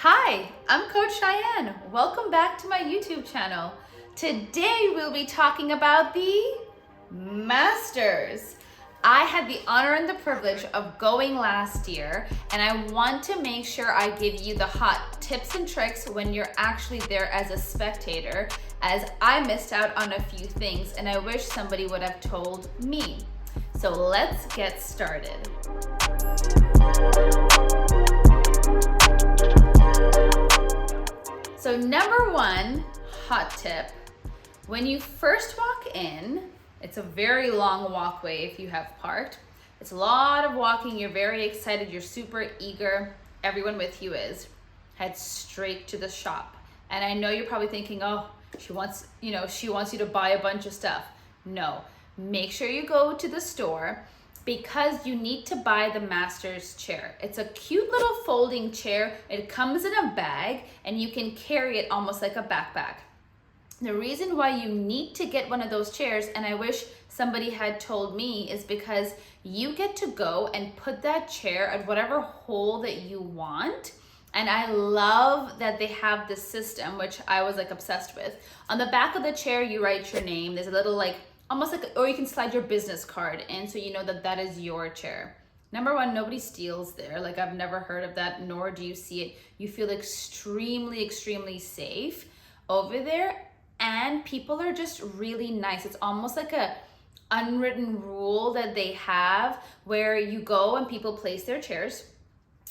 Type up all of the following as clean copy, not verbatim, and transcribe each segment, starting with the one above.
Hi, I'm Coach Cheyenne. Welcome back to my YouTube channel. Today we'll be talking about the Masters. I had the honor and the privilege of going last year, and I want to make sure I give you the hot tips and tricks when you're actually there as a spectator, as I missed out on a few things and I wish somebody would have told me. So let's get started. So number one hot tip, when you first walk in, it's a very long walkway if you have parked. It's a lot of walking, you're very excited, you're super eager, everyone with you is. Head straight to the shop. And I know you're probably thinking, oh, she wants you to buy a bunch of stuff. No, make sure you go to the store because you need to buy the Masters chair. It's a cute little folding chair. It comes in a bag and you can carry it almost like a backpack. The reason why you need to get one of those chairs, and I wish somebody had told me, is because you get to go and put that chair at whatever hole that you want. And I love that they have this system, which I was like obsessed with. On the back of the chair, you write your name. There's a little almost like, or you can slide your business card in so you know that that is your chair. Number one, nobody steals there. Like, I've never heard of that, nor do you see it. You feel extremely, extremely safe over there. And people are just really nice. It's almost like a unwritten rule that they have where you go and people place their chairs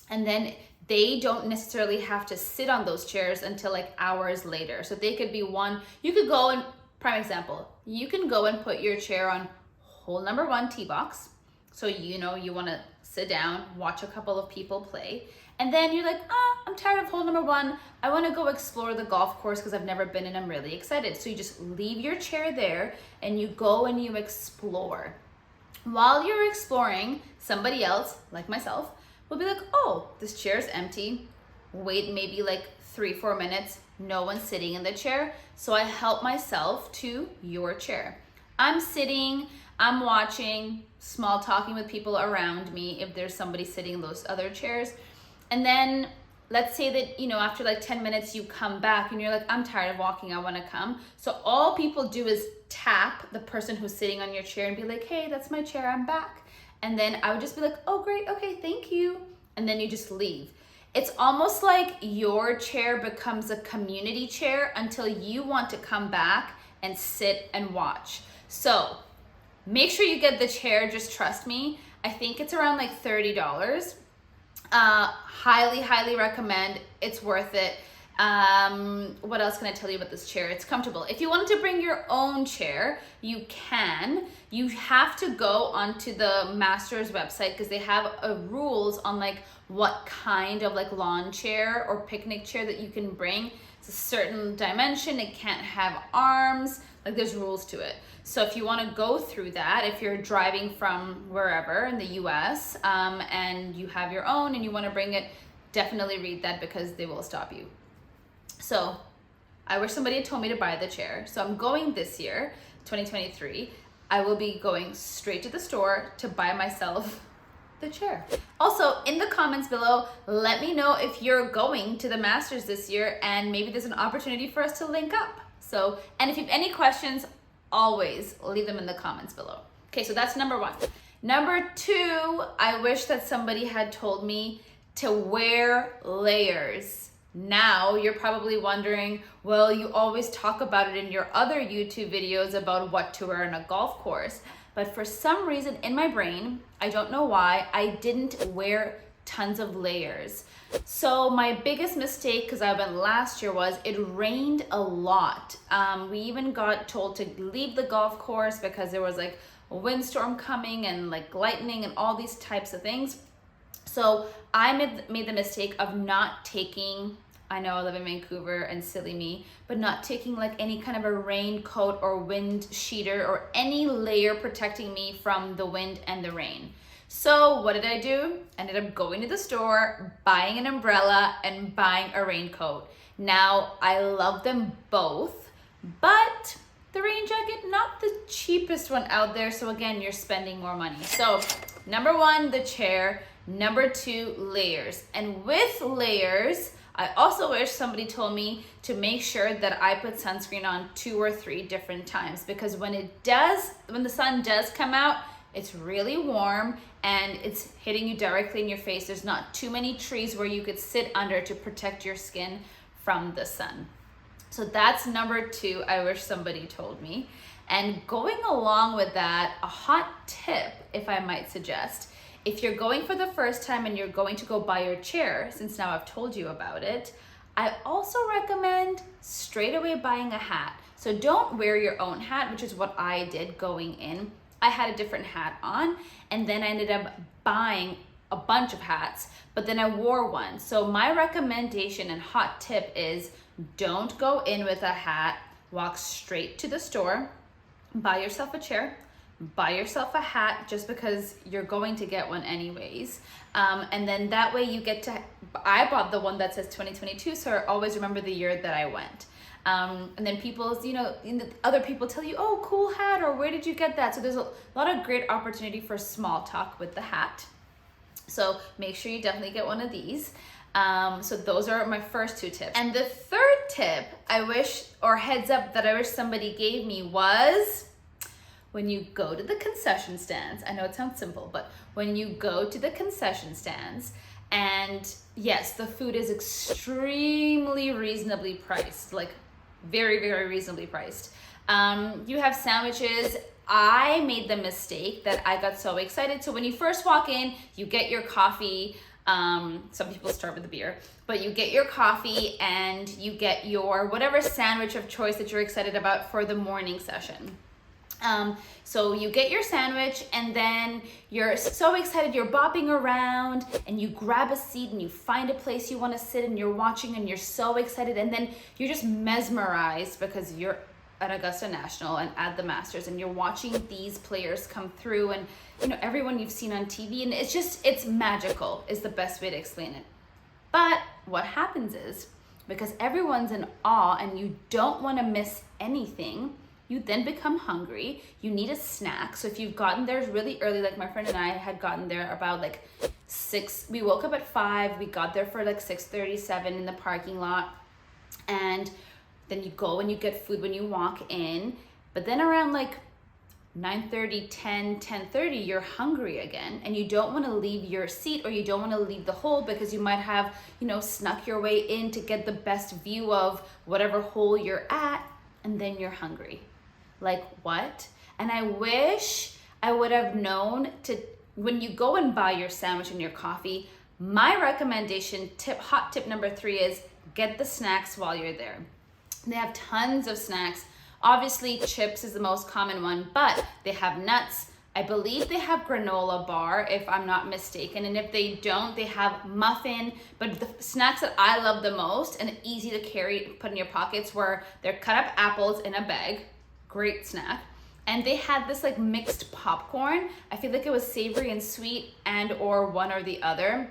and then they don't necessarily have to sit on those chairs until like hours later. So they could be one, you could go and, prime example, you can go and put your chair on hole number one tee box. So you know you want to sit down, watch a couple of people play. And then you're like, I'm tired of hole number one. I want to go explore the golf course because I've never been and I'm really excited. So you just leave your chair there and you go and you explore. While you're exploring, somebody else, like myself, will be like, oh, this chair's empty. Wait maybe like 3-4 minutes. No one's sitting in the chair. So I help myself to your chair. I'm sitting, I'm watching, small talking with people around me if there's somebody sitting in those other chairs. And then let's say that, after like 10 minutes you come back and you're like, I'm tired of walking, I want to come. So all people do is tap the person who's sitting on your chair and be like, hey, that's my chair, I'm back. And then I would just be like, oh, great, okay, thank you. And then you just leave. It's almost like your chair becomes a community chair until you want to come back and sit and watch. So make sure you get the chair, just trust me. I think it's around like $30. Highly recommend. It's worth it. What else can I tell you about this chair? It's comfortable. If you wanted to bring your own chair, you can. You have to go onto the Masters website because they have rules on like what kind of like lawn chair or picnic chair that you can bring. It's a certain dimension. It can't have arms. Like, there's rules to it. So if you want to go through that, if you're driving from wherever in the US and you have your own and you want to bring it, definitely read that because they will stop you. So I wish somebody had told me to buy the chair. So I'm going this year, 2023. I will be going straight to the store to buy myself the chair. Also, in the comments below, let me know if you're going to the Masters this year and maybe there's an opportunity for us to link up. So, and if you have any questions, always leave them in the comments below. Okay, so that's number one. Number two, I wish that somebody had told me to wear layers. Now you're probably wondering, well, you always talk about it in your other YouTube videos about what to wear in a golf course. But for some reason in my brain, I don't know why, I didn't wear tons of layers. So my biggest mistake, because I went last year, was it rained a lot. We even got told to leave the golf course because there was like a windstorm coming and like lightning and all these types of things. So I made the mistake of not taking, I know I live in Vancouver and silly me, but not taking like any kind of a raincoat or wind cheater or any layer protecting me from the wind and the rain. So what did I do? Ended up going to the store, buying an umbrella and buying a raincoat. Now I love them both, but the rain jacket, not the cheapest one out there. So again, you're spending more money. So number one, the chair. Number two, layers. And with layers, I also wish somebody told me to make sure that I put sunscreen on 2 or 3 different times, because when the sun does come out, it's really warm and it's hitting you directly in your face. There's not too many trees where you could sit under to protect your skin from the sun. So that's number 2, I wish somebody told me. And going along with that, a hot tip, if I might suggest, if you're going for the first time and you're going to go buy your chair, since now I've told you about it, I also recommend straight away buying a hat. So don't wear your own hat, which is what I did going in. I had a different hat on, and then I ended up buying a bunch of hats, but then I wore one. So my recommendation and hot tip is don't go in with a hat, walk straight to the store, buy yourself a chair, buy yourself a hat, just because you're going to get one anyways. And then that way you get to, I bought the one that says 2022, so I always remember the year that I went. And then other people tell you, oh, cool hat, or where did you get that? So there's a lot of great opportunity for small talk with the hat. So make sure you definitely get one of these. So those are my first 2 tips. And the third tip heads up that I wish somebody gave me was, when you go to the concession stands, I know it sounds simple, but when you go to the concession stands, and yes, the food is extremely reasonably priced, like very, very reasonably priced. You have sandwiches. I made the mistake that I got so excited. So when you first walk in, you get your coffee. Some people start with the beer, but you get your coffee and you get your whatever sandwich of choice that you're excited about for the morning session. So you get your sandwich, and then you're so excited, you're bopping around, and you grab a seat and you find a place you want to sit, and you're watching and you're so excited, and then you're just mesmerized because you're at Augusta National and at the Masters, and you're watching these players come through, and everyone you've seen on TV, and it's magical is the best way to explain it. But what happens is, because everyone's in awe and you don't want to miss anything, you then become hungry, you need a snack. So if you've gotten there really early, like my friend and I had gotten there about like 6, we woke up at 5, we got there for like 6:37 in the parking lot, and then you go and you get food when you walk in, but then around like 9:30, 10:30, you're hungry again, and you don't want to leave your seat, or you don't want to leave the hole, because you might have, snuck your way in to get the best view of whatever hole you're at, and then you're hungry. Like what? And I wish I would have known when you go and buy your sandwich and your coffee, my recommendation hot tip number 3 is get the snacks while you're there. They have tons of snacks. Obviously, chips is the most common one, but they have nuts. I believe they have granola bar, if I'm not mistaken. And if they don't, they have muffin. But the snacks that I love the most and easy to carry, put in your pockets, were they're cut up apples in a bag. Great snack. And they had this like mixed popcorn. I feel like it was savory and sweet, and or one or the other.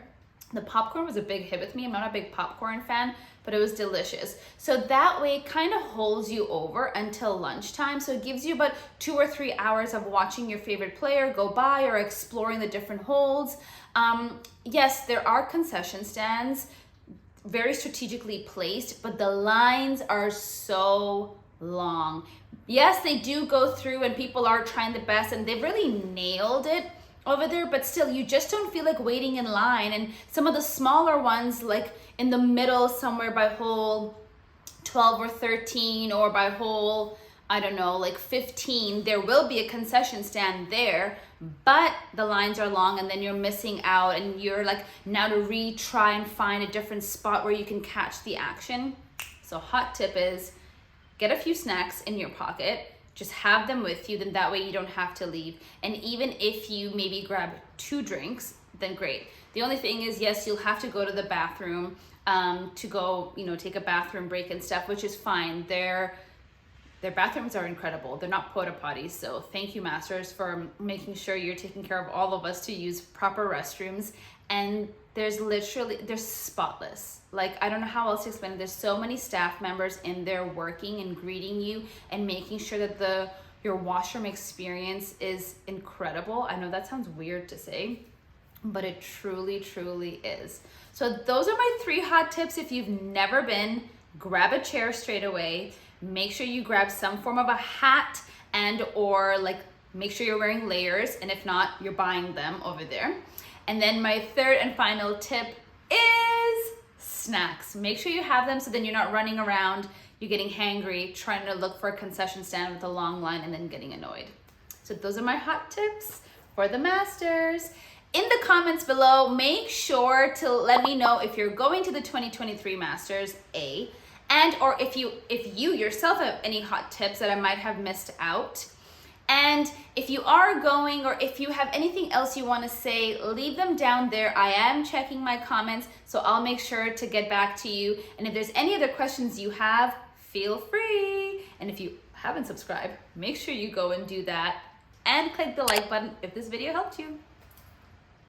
The popcorn was a big hit with me. I'm not a big popcorn fan, but it was delicious. So that way it kind of holds you over until lunchtime. So it gives you about 2 or 3 hours of watching your favorite player go by or exploring the different holds. Yes, there are concession stands, very strategically placed, but the lines are so long. Yes, they do go through and people are trying the best and they've really nailed it over there, but still you just don't feel like waiting in line. And some of the smaller ones, like in the middle somewhere by hole 12 or 13, or by hole, I don't know, like 15, there will be a concession stand there, but the lines are long and then you're missing out, and you're like now to retry and find a different spot where you can catch the action. So hot tip is get a few snacks in your pocket, just have them with you, then that way you don't have to leave. And even if you maybe grab 2 drinks, then great. The only thing is, yes, you'll have to go to the bathroom to go, take a bathroom break and stuff, which is fine. Their bathrooms are incredible. They're not porta potties, so thank you, Masters, for making sure you're taking care of all of us to use proper restrooms. And they're spotless. Like, I don't know how else to explain it. There's so many staff members in there working and greeting you and making sure that your washroom experience is incredible. I know that sounds weird to say, but it truly, truly is. So those are my 3 hot tips. If you've never been, grab a chair straight away. Make sure you grab some form of a hat and or like make sure you're wearing layers, and if not, you're buying them over there. And then my 3rd and final tip is snacks. Make sure you have them so then you're not running around, you're getting hangry, trying to look for a concession stand with a long line and then getting annoyed. So those are my hot tips for the Masters. In the comments below, make sure to let me know if you're going to the 2023 Masters, A, and or if you yourself have any hot tips that I might have missed out. And if you are going, or if you have anything else you want to say, leave them down there. I am checking my comments, so I'll make sure to get back to you. And if there's any other questions you have, feel free. And if you haven't subscribed, make sure you go and do that and click the like button if this video helped you.